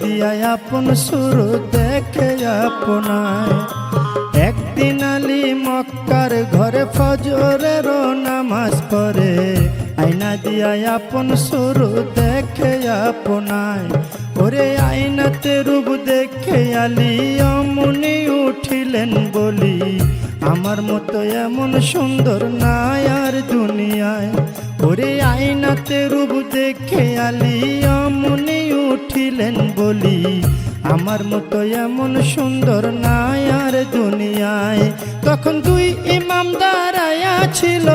দিয়া আপন সুর দেখে আপনায়। একদিন আলী মক্কার ঘরে ফজরের নামাজ পড়ে, আয়না দিয়া আপন সুর দেখে আপনায়। ওরে আয়নাতে রূপ দেখে আলী অমনি উঠিলেন বলি, আমার মতো এমন সুন্দর নাই আর দুনিয়ায়। ওরে আয়নাতে রূপ দেখে আলী অমনি উঠিলেন বলি, আমার মতো এমন সুন্দর নাই আর দুনিয়ায়। তখন দুই ইমাম দাঁড়ায়া ছিল,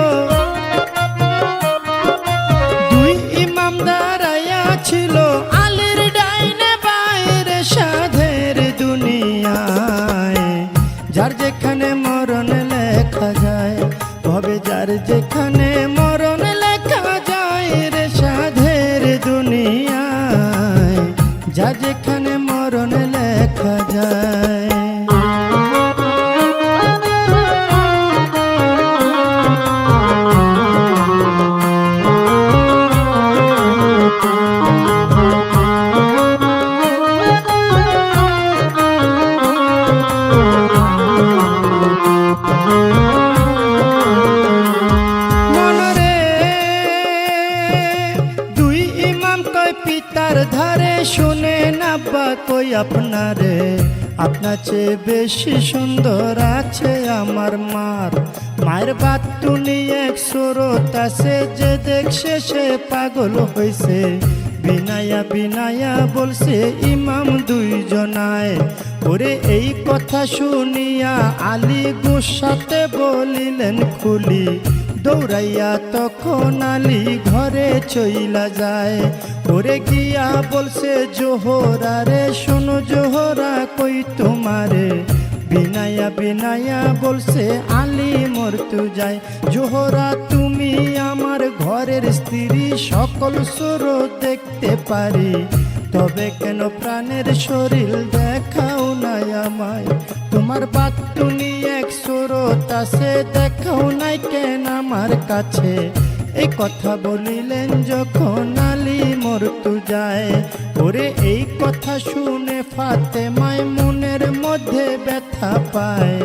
দুই ইমাম দাঁড়ায়া ছিল, আলীর ডাইনে বাইরে সাধের দুনিয়ায়। যার যেখানে মরণ লেখা যায়, ভবে যার যেখানে মরণ লেখা যায় রে সাধের দুনিয়ায়, যার যেখানে মরণ লেখা যায়। পিতার ধারে শুনে না বা কই আপনারে, আপনার চেয়ে বেশি সুন্দর আছে আমার মার। মায়ের বাতুনি এক সুরত আছে, যে দেখছে সে পাগল হইছে। বিনায়া বিনায়া বলছে ইমাম দুইজনায়। ওরে এই কথা শুনিয়া আলী গুসাতে বলিলেন খুলি, দৌড়াইয়া তখন আলী ঘরে চইলা যায়। ওরে গিয়া বলছে জোহরা রে, শোনো জোহরা কই তোমারে। বিনায়া বিনায়া বলছে আলী মরতু যায়। জোহরা তুমি আমার ঘরের স্ত্রী, সকল সুর দেখতে পারি, তবে কেন প্রাণের শরীর দেখাও নাই আমায়। তোমার বাতুনি এক সুরত আছে, দেখাও নাই কেন আমার কাছে। এই কথা বলিলেন যখন আলী মরতু যায়। ওরে এই কথা শুনে ফাতেমায় মনের মধ্যে ব্যথা পায়।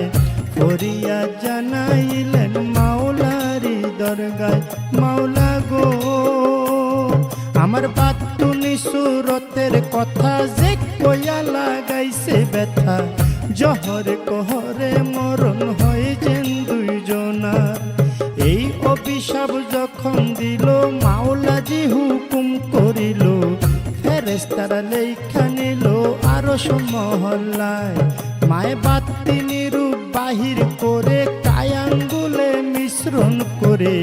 ফরিয়া জানাইলেন মাওলারি দরগায়, মাওলা গো আমার বাতুনি সুরতের কথা যে কইয়া লাগাইছে ব্যথা। জহর কহরে মরণ হয়েছেন দুইজনার। এই অভিশাপ যখন দিল মাওলাজি হুকুম করিল, ফেরেশতারা লেখা নিল আরশ মহল্লায়। মায়ে বাতিনি রূপ বাহির করে, কায়াঙ্গুলে মিশ্রণ করে,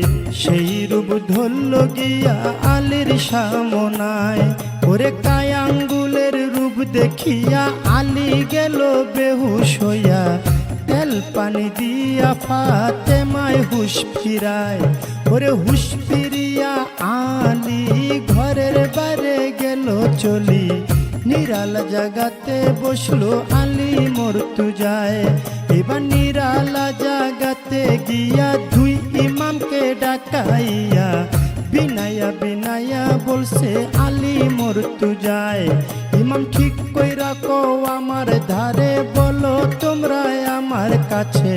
সেই রূপ ধরল গিয়া আলীর সামনায়। ওরে কায়াঙ্গুলের রূপ দেখিয়া আলী গেল বেহুশ হইয়া, তেল পানি দিয়া ফাতেমায় হুশ ফিরায়। ওরে হুশ ফিরিয়া আলী ঘরের বাইরে গেল চলি, নিরাল জাগাতে বসলো আলী মরতু যায়। এবার নিরালা জাগাতে গিয়া দুই ইমামকে ডাকাইয়া, বিনায়া বিনায়া বলছে আলী মরতু যায়। ইমাম ঠিক কইরা কও আমার ধারে, বলো তোমরা আমার কাছে,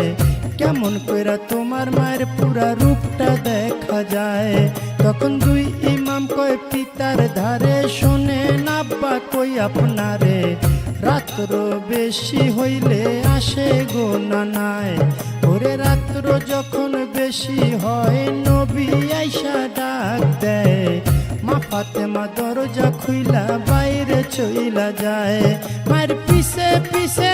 কেমন কইরা তোমার মায়ের পুরা রূপটা দেখা যায়। তখন দুই ইমাম কয় পিতার ধারে, শোনে না বা কই আপনারে। রাত্র বেশি হইলে আসে গো নানায়। ওরে রাত্র যখন বেশি হয় নবী আইসা ডাক দেয়। মা ফাতেমা দরজা খুইলা বাইরে চইলা যায়। মায়ের পিছে পিছে